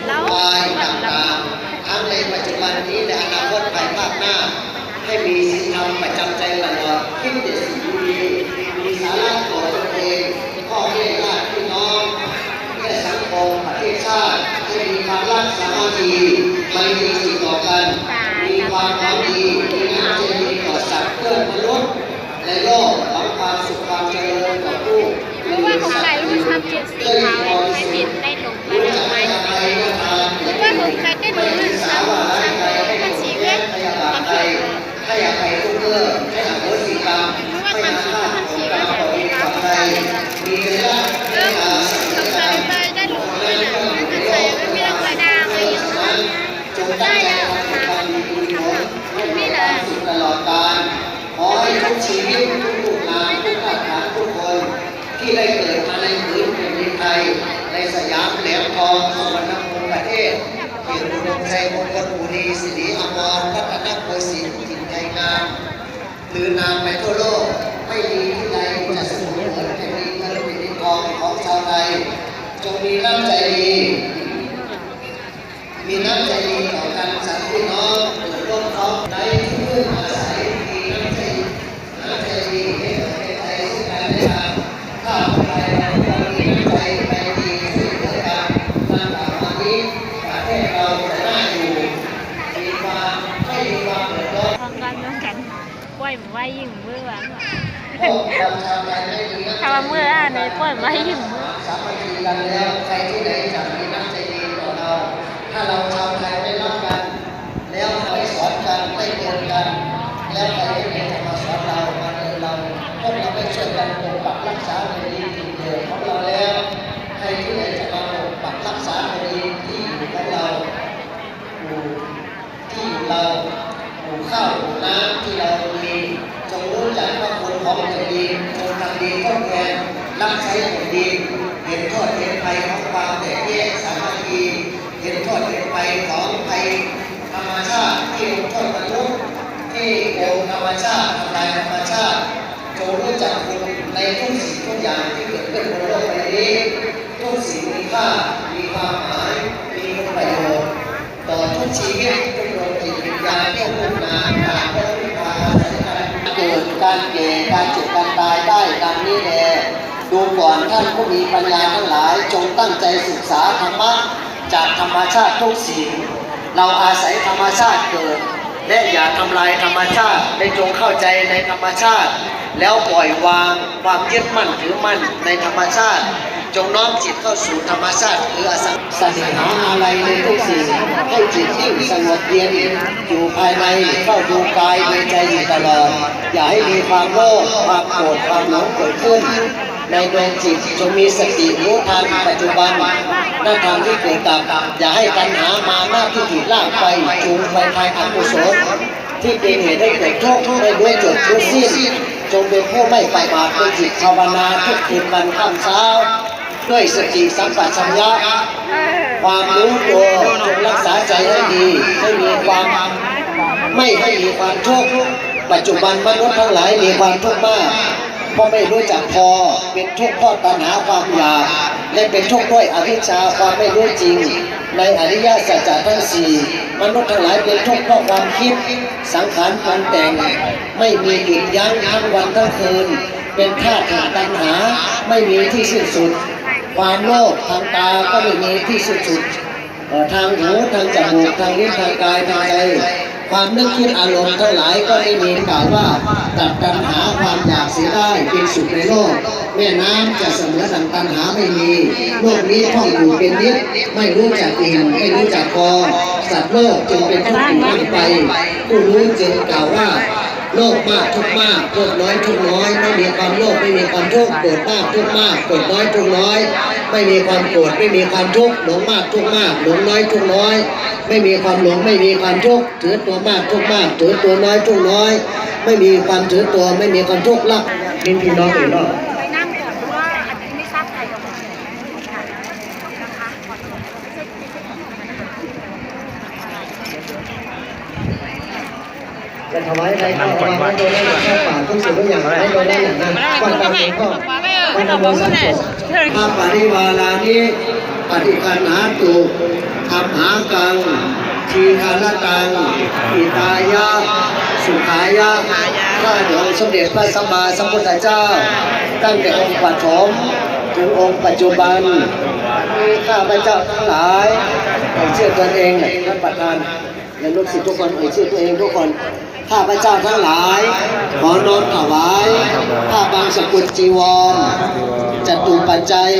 แล้วต่างๆทั้งในปัจจุบันนี้และอนาคตภายภาคหน้าให้มีศีลธรรมประจำใจตลอดคิดแต่สิ่งดีมีสาระต่อตนเองพ่อแม่ญาติพี่น้องและสังคมประเทศชาติให้มีความรักสามัคคีไม่มีสิ่งต่อกันมีความหวังดีมีน้ำใจดีต่อสัตว์เพื่อนมนุษย์และโลกหวังความสุขความเจริญต่อผู้รู้ว่าของใครรู้ชอบเจ็ดสีขาวไม่ผิดได้หลงไปทำไมรู้ว่าของใครได้รู้ชอบมันสีเวทความผิดให้อภัยทุกเรื่องให้อโหสิกรรมไม่อาฆาตของเราต่ออีกต่อไปมีรักและอาสาใจได้หลงไปนะมันใส่ไม่มีราคาดังเลยจงตั้งใจทำความดีทุกคนให้มีความสุขตลอดกาลขอให้ทุกชีวิตทุกลูกหลานทุกทหารทุกคนที่ได้เกิดมาในพื้นแผ่นดินไทยในสยามแหลมทองสวรรณภูมิประเทศเกียรติอุดมชัยมงคลบุรีสิริอมรพัฒนโกสินทร์ถิ่นไทยงามหรือนามไปทั่วโลกไม่มีที่ใดจะสมบูรณ์เหมือนแผ่นดินเงินแผ่นดินทองของชาวไทยจงมีน้ำใจดีมีน้ำใจดีต่อกันสัตว์พี่น้องเกิดร่วมท้องในที่พึ่งอาศัยมีน้ำใจดีให้เกิดในใจซึ่งกันและกันถ้าคนไทยเรามีน้ำใจใจดีซึ่งกันและกันตั้งแต่วันนี้ประเทศเราจะน่าอยู่มีความไม่มีความเดือดร้อนทำกันร่วมกันป่วยไว้ยิ่งมือวะทำมือในป่วยไว้ยิ่งมือสามัคคีกันแล้วใครที่ไหนจะมีน้ำใจดีต่อเราถ้าเราชาวไทยไม่รักกันแล้วไม่สอนกันไม่เตือนกันแล้วใครที่ไหนจะมาสอนเรามาเตือนเราพวกเราไม่ช่วยกันปกปักรักษาในดินเกิดของเราแล้วใครที่ไหนจะมาปกปักรักษาในดินที่อยู่ของเราที่อยู่เราข้าวน้ำที่เรามีจงรู้จักว่าคนของแผ่นดินจงทำดีทดแทนรับใช้แผ่นดินเห็นโทษเห็นภัยของความแตกแยกสามัคคีเห็นโทษเห็นภัยของภัยธรรมชาติที่ลงโทษมนุษย์ที่โกงธรรมชาติทำลายธรรมชาติจงรู้จักคุณในทุกสิ่งทุกอย่างที่เกิดขึ้นบนโลกใบนี้ทุกสิ่งมีค่ามีความหมายมีคุณประโยชน์ต่อทุกชีวิตทุกดวงจิตวิญญาณทุกรูปนามต่างก็มีความอาศัยกันเกิดการแก่การเจ็บการตายได้ดังนี้แลดูก่อนท่านผู้มีปัญญาทั้งหลายจงตั้งใจศึกษาธรรมะจากธรรมชาติทุกสิ่งเราอาศัยธรรมชาติเกิดและอย่าทำลายธรรมชาติได้จงเข้าใจในธรรมชาติแล้วปล่อยวางความยึดมั่นถือมั่นในธรรมชาติจงน้อมจิตเข้าสู่ธรรมชาติคืออสังขารหาอะไรในทุกสิ่งให้จิตยิ่งสงบเย็นอยู่ภายในเข้าดูกายในใจอยู่ตลอดอย่าให้มีความโลภความโกรธความหลงเกิดขึ้นในดวงจิตจงมีสติรู้ทันปัจจุบันหน้าทางที่เกิดดับอย่าให้ตัณหามาหน้าที่ถีบลากไปจูงไปภายอกุศลที่เป็นเหตุให้เกิดทุกข์ได้ด้วยจบทุกสิ้นจงเป็นผู้ไม่ประมาทเป็นจิตภาวนาทุกคืนวันค่ำเช้าด้วยสติสัมปชัญญะความรู้ตัวจงรักษาใจให้ดีให้มีความไม่ให้มีความทุกข์ปัจจุบันมนุษย์ทั้งหลายมีความทุกข์มากเพราะไม่รู้จักพอเป็นทุกข์เพราะตัณหาความอยากและเป็นทุกข์ด้วยอวิชชาความไม่รู้จริงในอริยสัจจะทั้งสี่มนุษย์ทั้งหลายเป็นทุกข์เพราะความคิดสังขารปรุงแต่งไม่มีหยุดยั้งทั้งวันทั้งคืนเป็นธาตุแห่งตัณหาไม่มีที่สิ้นสุดความโลภทางตาก็ไม่มีที่สิ้นสุดทางหูทางจมูกทางลิ้นทางกายทางใจความนึกคิดอารมณ์ทั้งหลายก็ไม่มีกล่าวว่าตัดตัณหาความอยากเสียได้เป็นสุขในโลกแม่น้ำจะเสมอดังตัณหาไม่มีโลกนี้ท่องอยู่เป็นนิดไม่รู้จักอิ่มไม่รู้จักพอสัตว์โลกจึงเป็นทุกข์อยู่ไปผู้รู้จึงกล่าวว่าโลภมากทุกข์มากโลภน้อยทุกข์น้อยไม่มีความโลภไม่มีความทุกข์โกรธมากทุกข์มากโกรธน้อยทุกข์น้อยไม่มีความโกรธไม่มีความทุกข์หลงมากทุกข์มากหลงน้อยทุกข์น้อยไม่มีความหลงไม่มีความทุกข์ถือตัวมากทุกข์มากถือตัวน้อยทุกข์น้อยไม่มีความถือตัวไม่มีความทุกข์รักนินพี่น้องอีกรอบไปนั่งก่อนเพราะว่าอันนี้ไม่ทราบใครกับคนนะคะจะถวายอะไรก็วางไว้โดยไม่เข้าป่าทุกสิ่งทุกอย่างไว้โดยได้อย่างนั้นก่อนการเป็นข้อวันนโมสังโฆข้าปริวารานิ ปฏิคันหาตุอัปหากังทีฆานตังอิตายะสุขายะข้าหลวงสมเด็จพระสัมมาสัมพุทธเจ้าตั้งแต่องค์ปฐมถึงองค์ปัจจุบันมีข้าพเจ้าทั้งหลายเชื่อตนเองแหละท่านประธานและลูกศิษย์ทุกคนเชื่อตัวเองทุกคนข้าพเจ้าทั้งหลายขอน้อมถวายผ้าบางสกุลจีวรจตุปัจจัย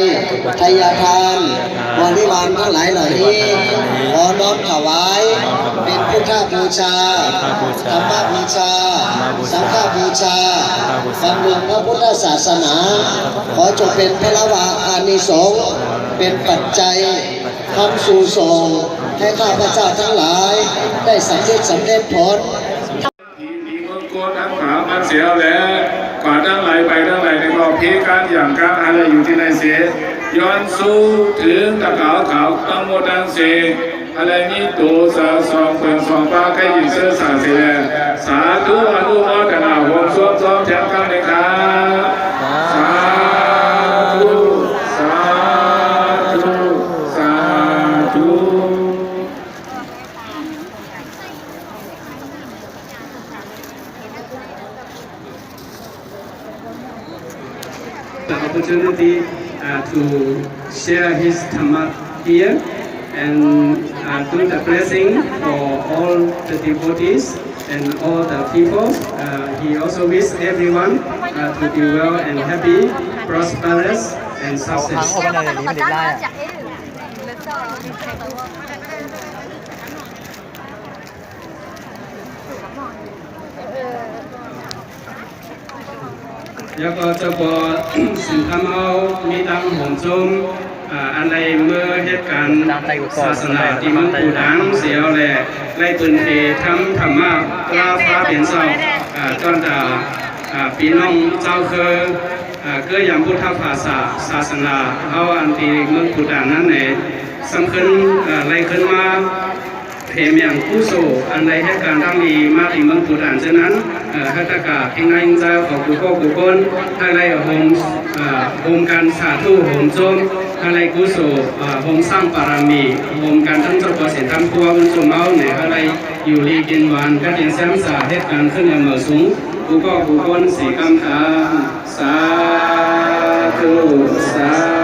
ทายทานบริวารทั้งหลายเหล่านี้ขอน้อมถวายเป็นพุทธบูชาธรรมบูชาสังฆบูชาบำรุงพระพุทธศาสนาขอจงเป็นพระวาอานิสงส์เป็นปัจจัยคำสู่ส่งให้ข้าพเจ้าทั้งหลายได้สำเร็จผลผีเมืองโกนทั้งขาวมันเสียแล้วกว่าทั้งหลายไปทั้งหลายในก็พีการอย่างการอะไรอยู่ที่ไหนเสียย้อนสู้ถึงตะขาวขาวตั้งหมดทั้งเสียอะไรนี้ตัวสาสองเปิดสองป้าใครยิงเสื้อสาเสียสาธุอนุโมทนาหงซ้อมซ้อมแถมกันเลยครับสาธุสาธุสาธุ The opportunity to share his Dhamma here and do the blessing for all the devotees and all the people. He also wishes everyone to be well and happy, prosperous and success. แล้วก็จะบอกสิ่งทำเอามีตามห่วงจมอะไรเมื่อเหตุการณ์ศาสนาที่มันปูดังเสียวแหละไล่ปืนเททำธรรมะกล้าฟ้าเป็นเศร้าตอนแต่ปีน้องเจ้าคือก็อย่างพุทธภาษาศาสนาเอาอันที่เมืองปูดังนั้นเนี่ยสำคัญไล่ขึ้นมาเพมอย่างผู้โซอันใดเหตุการณ์ทั้งนี้มาถึงเมืองปูดังฉะนั้นฮัตตะกะพิงไงใจของกุโกกุกนให้ไล่โฮมการสาธุโฮมจมให้ไล่กุโซโฮมสร้างปารามีโฮมการทั้งเจ้าตัวเสียทำพัวอุนสุเมาเนี่ยให้ไล่อยู่ลีกินวันก็เป็นแซมสาเหตุการณ์ขึ้นอย่างเหมือสูงกุโกกุกนสีกำทานสาธุสา